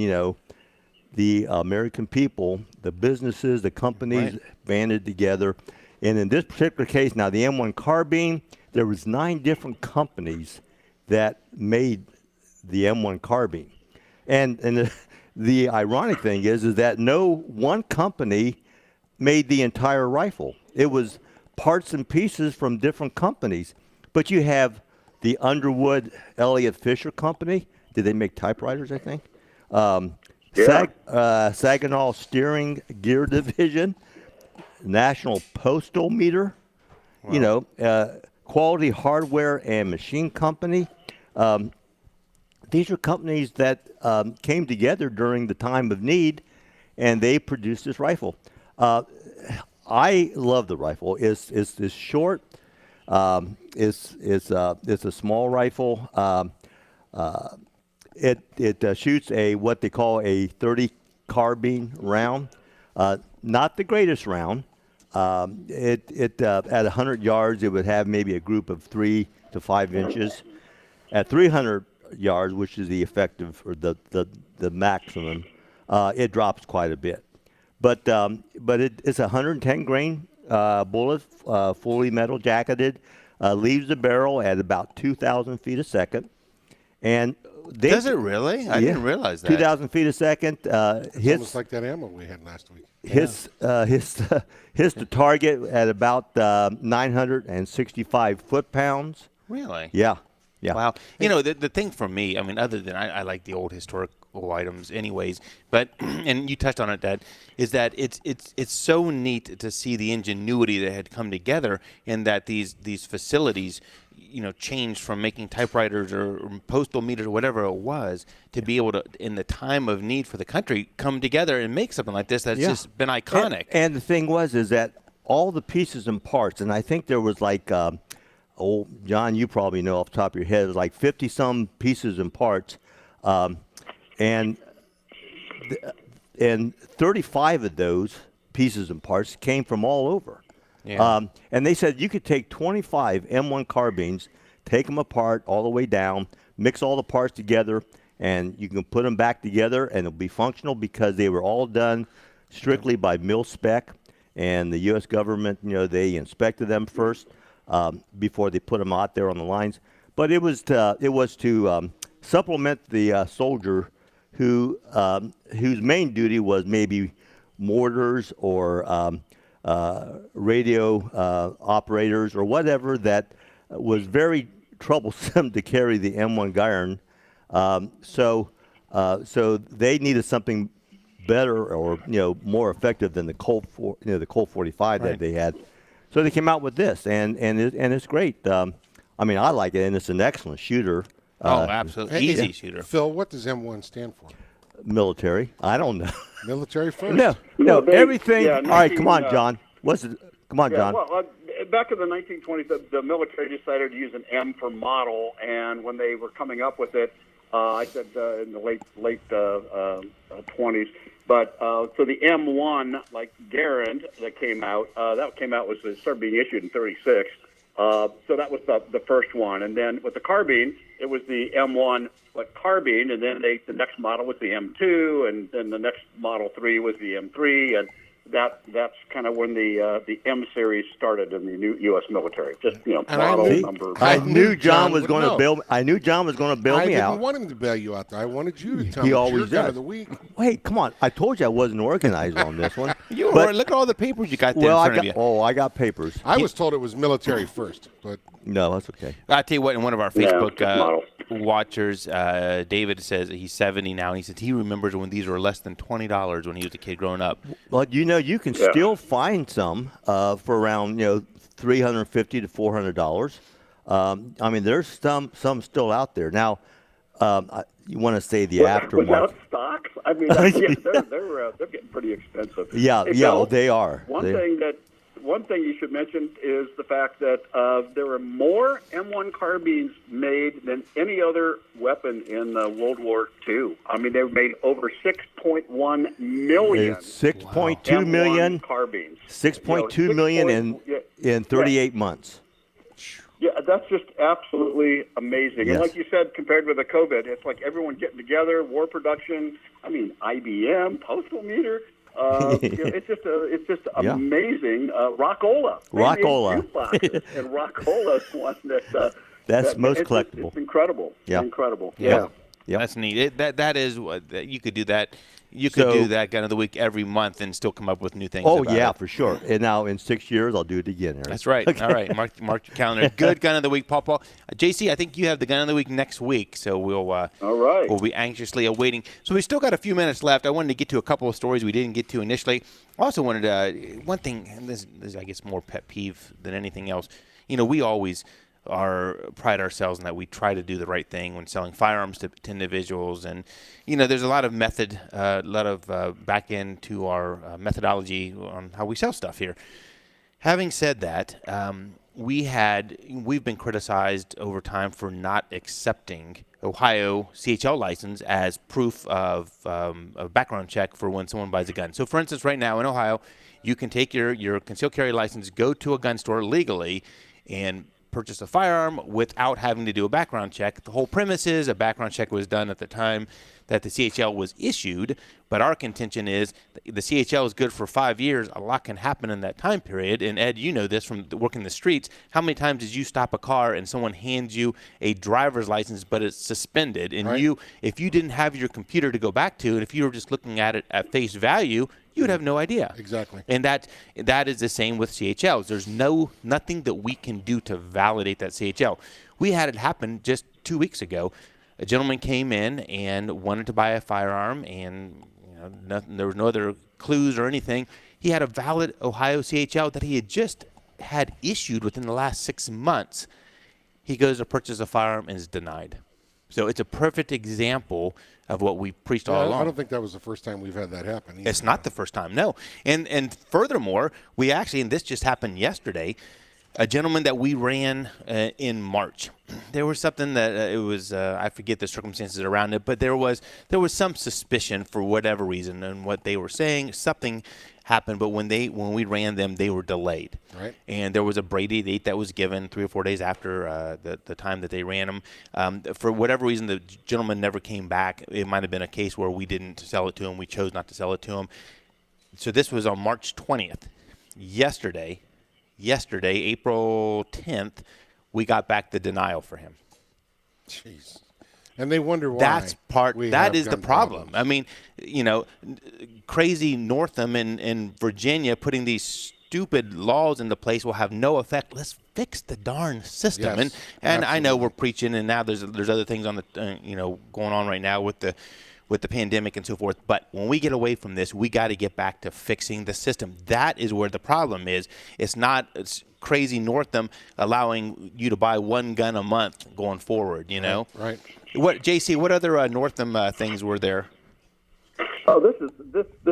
the American people, the businesses, the companies banded together. And in this particular case, now the M1 carbine, there was 9 different companies that made the M1 carbine. And the ironic thing is that no one company made the entire rifle. It was parts and pieces from different companies. But you have the Underwood Elliott Fisher Company. Did they make typewriters, I think? Saginaw Steering Gear Division, National Postal Meter, Quality Hardware and Machine Company. These are companies that came together during the time of need, and they produced this rifle. I love the rifle. It's short. It's a small rifle. It shoots what they call a 30 carbine round. Not the greatest round. At 100 yards, it would have maybe a group of 3 to 5 inches. At 300 yards, which is the effective or the maximum, it drops quite a bit. But it's a 110 grain bullet, fully metal jacketed, leaves the barrel at about 2,000 feet a second, and does it really? I didn't realize that. 2,000 feet a second. It's almost like that ammo we had last week. Hits the target at about 965 foot-pounds. Really? Yeah. Wow. The thing for me, I mean, other than I like the old historical items anyways, but and you touched on it, Dad, is that it's so neat to see the ingenuity that had come together in that these facilities, changed from making typewriters or postal meters or whatever it was to be able to, in the time of need for the country, come together and make something like this that's just been iconic. And the thing is that all the pieces and parts, and I think there was like, John, you probably know off the top of your head, it was like 50-some pieces and parts, and 35 of those pieces and parts came from all over. Yeah. And they said you could take 25 M1 carbines, take them apart all the way down, mix all the parts together, and you can put them back together, and it'll be functional because they were all done strictly by mil spec, and the U.S. government, they inspected them first before they put them out there on the lines. But it was to supplement the soldier whose main duty was maybe mortars or radio operators or whatever that was very troublesome to carry the M1 Garand. So they needed something better or more effective than the Colt 45 that they had. So they came out with this, and it's great. I mean, I like it, and it's an excellent shooter. Absolutely. Easy shooter. Phil, what does M1 stand for? Military. I don't know. Military first. No, everything. All right, come on, John. What's it? Come on, John. Well, back in the 1920s, the military decided to use an M for model, and when they were coming up with it, I said in the late 20s. But so the M1, like Garand, that came out started being issued in '36. So that was the first one, and then with the carbine, it was the M1 carbine, and then the next model was the M2, and then the next Model 3 was the M3, and that's kind of when the M series started in the new U.S. military. Just model number. I knew John was going to bail. I knew John was going to bail me out. I didn't want him to bail you out there. I wanted you to tell me. He always does. Of the week. Wait, come on! I told you I wasn't organized on this one. Look at all the papers you got there in front of you. I got papers. I was told it was military first, but no, that's okay. I'll tell you what. In one of our Facebook watchers, David says he's 70 now, and he says he remembers when these were less than $20 when he was a kid growing up. Well, you can still find some for around $350 to $400. I mean, there's some still out there now. You want to say the aftermarket without stocks? I mean, they're getting pretty expensive. Yeah, they are. One thing you should mention is the fact that there were more M1 carbines made than any other weapon in World War II. I mean, they made over 6.1 million. 6.2 million carbines. 6.2 million in 38 months. Yeah, that's just absolutely amazing. Yes. And like you said, compared with the COVID, it's like everyone getting together, war production. I mean, IBM, Postal Meter. It's just Yeah. amazing. Rockola. They made Rockola. jukeboxes, and Rockola is one that. That's most it's collectible. It's incredible. Yeah. Incredible. Yeah. Yeah. That's neat. That is what you could do that. You could do that gun of the week every month and still come up with new things. Oh, about yeah, it. for sure. And now in 6 years, I'll do it again, Eric. That's right. Okay. All right. Mark your calendar. Good gun of the week, Paul. JC, I think you have the gun of the week next week, so we'll all right. We'll be anxiously awaiting. So we still got a few minutes left. I wanted to get to a couple of stories we didn't get to initially. I also wanted to one thing, and this is I guess more pet peeve than anything else. We always pride ourselves in that we try to do the right thing when selling firearms to individuals, and there's a lot of method, a lot of back end to our methodology on how we sell stuff here. Having said that, we've been criticized over time for not accepting Ohio CHL license as proof of a background check for when someone buys a gun. So, for instance, right now in Ohio, you can take your concealed carry license, go to a gun store legally, and purchase a firearm without having to do a background check. The whole premise is a background check was done at the time that the CHL was issued, but our contention is the CHL is good for 5 years. A lot can happen in that time period. And Ed, you know this from working the streets. How many times did you stop a car and someone hands you a driver's license, but it's suspended? And Right. if you didn't have your computer to go back to, and if you were just looking at it at face value, you would have no idea. Exactly. And that is the same with CHLs. There's nothing that we can do to validate that CHL. We had it happen just 2 weeks ago. A gentleman came in and wanted to buy a firearm, and there was no other clues or anything. He had a valid Ohio CHL that he had just had issued within the last 6 months. He goes to purchase a firearm and is denied. So it's a perfect example of what we preached all along. I don't think that was the first time we've had that happen either. It's not the first time, no. And furthermore, we actually, and this just happened yesterday, a gentleman that we ran in March. There was something that it was, I forget the circumstances around it, but there was some suspicion for whatever reason, and what they were saying, something happened, but when we ran them, they were delayed. Right. And there was a Brady date that was given 3 or 4 days after the time that they ran them. For whatever reason, the gentleman never came back. It might have been a case where we didn't sell it to him. We chose not to sell it to him. So this was on March 20th. Yesterday, April 10th, we got back the denial for him. Jeez. And they wonder why. That is the problem. I mean, crazy Northam in Virginia putting these stupid laws into place will have no effect. Let's fix the darn system. Yes, and I know we're preaching, and now there's other things on the going on right now with the pandemic and so forth. But when we get away from this, we got to get back to fixing the system. That is where the problem is. It's crazy Northam allowing you to buy one gun a month going forward, Right. What, JC, what other Northam things were there? Oh, this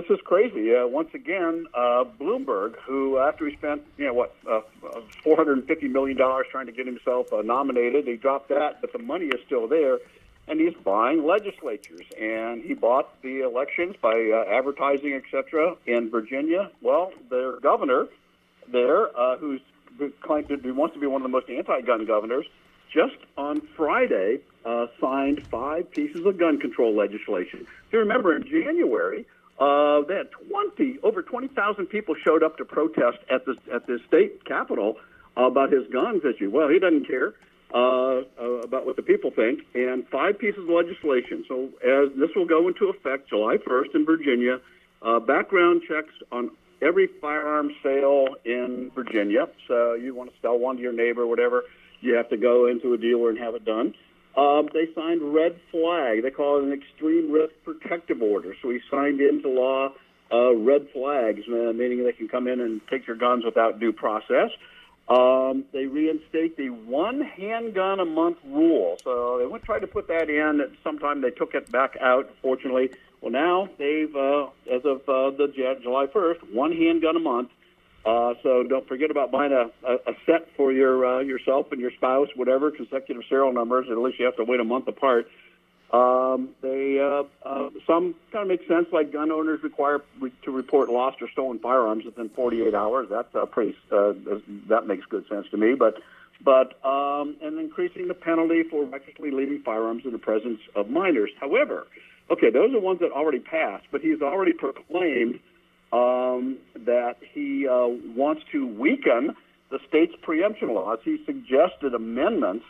is crazy. Once again, Bloomberg, who after he spent $450 million trying to get himself nominated, he dropped that, but the money is still there, and he's buying legislatures. And he bought the elections by advertising, etc. in Virginia. Well, their governor there, who wants to be one of the most anti-gun governors, just on Friday signed 5 pieces of gun control legislation. If you remember, in January, they had over 20,000 people showed up to protest at the state capitol about his guns issue. Well, he doesn't care about what the people think. And 5 pieces of legislation. So as this will go into effect July 1st in Virginia, background checks on every firearm sale in Virginia. So you want to sell one to your neighbor or whatever, you have to go into a dealer and have it done. They signed red flag. They call it an extreme risk protective order. So he signed into law red flags, meaning they can come in and take your guns without due process. They reinstate the 1 handgun a month rule. So they tried to put that in. At sometime they took it back out, fortunately. Well, now they've, as of July 1st, 1 handgun a month. So don't forget about buying a set for yourself and your spouse, whatever, consecutive serial numbers. At least you have to wait a month apart. Some kind of make sense, like gun owners require to report lost or stolen firearms within 48 hours. That's that makes good sense to me. But and increasing the penalty for recklessly leaving firearms in the presence of minors. However, okay, those are ones that already passed, but he's already proclaimed that he wants to weaken the state's preemption laws. He suggested amendments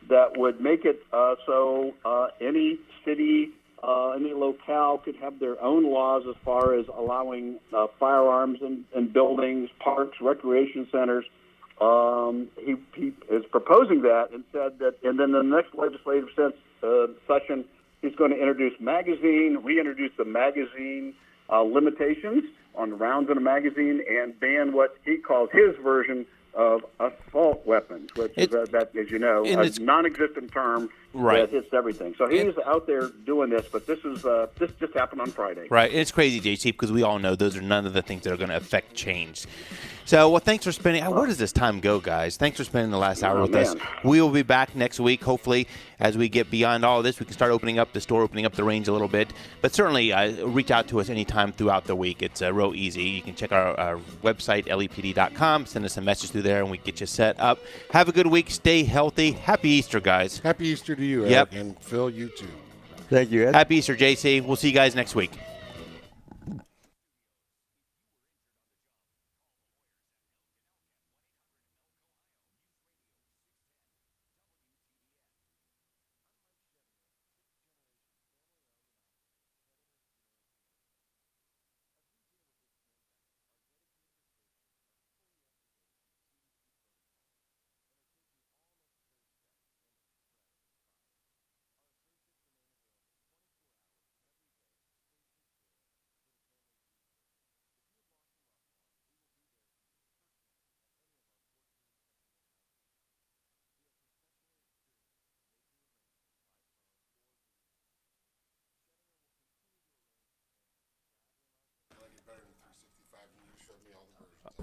that would make it so any city, any locale could have their own laws as far as allowing firearms in buildings, parks, recreation centers. He is proposing that and said that, and then the next legislative session, he's going to reintroduce the magazine limitations on rounds in a magazine and ban what he calls his version of assault weapons, which is that, as you know, a non-existent term that hits everything. So he's out there doing this, but this just happened on Friday. Right. It's crazy, JC, because we all know those are none of the things that are going to affect change. So, well, thanks for spending. Where does this time go, guys? Thanks for spending the last hour with us. We will be back next week, hopefully, as we get beyond all of this. We can start opening up the store, opening up the range a little bit. But certainly, reach out to us anytime throughout the week. It's real easy. You can check our website, lepd.com. Send us a message through there, and we get you set up. Have a good week. Stay healthy. Happy Easter, guys. Happy Easter to you, Ed. Yep. And Phil, you too. Thank you, Ed. Happy Easter, JC. We'll see you guys next week.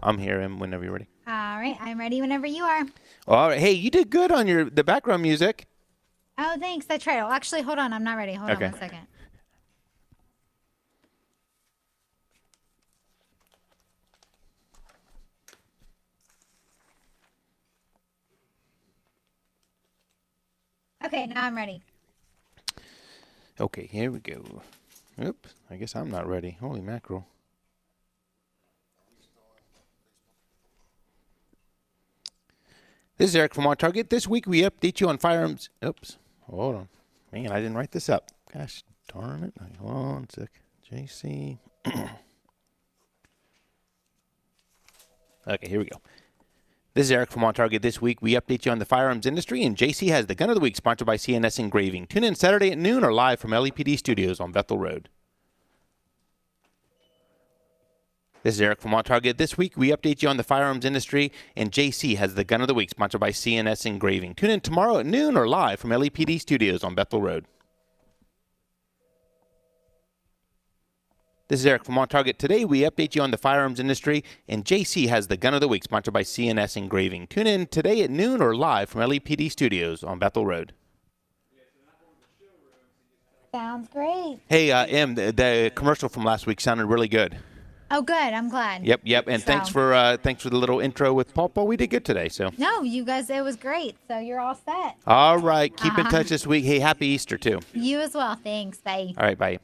I'm here, and whenever you're ready. All right, I'm ready whenever you are. All right. Hey, you did good on the background music. Oh, thanks. I tried. Oh, actually, hold on. I'm not ready. Hold on 1 second. Okay, now I'm ready. Okay, here we go. Oops, I guess I'm not ready. Holy mackerel. This is Eric from OnTarget. This week we update you on firearms. Oops, hold on. Man, I didn't write this up. Gosh darn it. Hold on a sec. JC. Okay, here we go. This is Eric from OnTarget. This week we update you on the firearms industry, and JC has the Gun of the Week, sponsored by CNS Engraving. Tune in Saturday at noon or live from LEPD Studios on Bethel Road. This is Eric from OnTarget. This week we update you on the firearms industry, and JC has the Gun of the Week, sponsored by CNS Engraving. Tune in tomorrow at noon or live from LEPD Studios on Bethel Road. This is Eric from OnTarget. Today we update you on the firearms industry, and JC has the Gun of the Week, sponsored by CNS Engraving. Tune in today at noon or live from LEPD Studios on Bethel Road. Sounds great. Hey, Em, the commercial from last week sounded really good. Oh, good. I'm glad. Yep. And thanks for the little intro with Paul. We did good today. So. No, you guys, it was great. So you're all set. All right. Keep in touch this week. Hey, happy Easter too. You as well. Thanks. Bye. All right. Bye.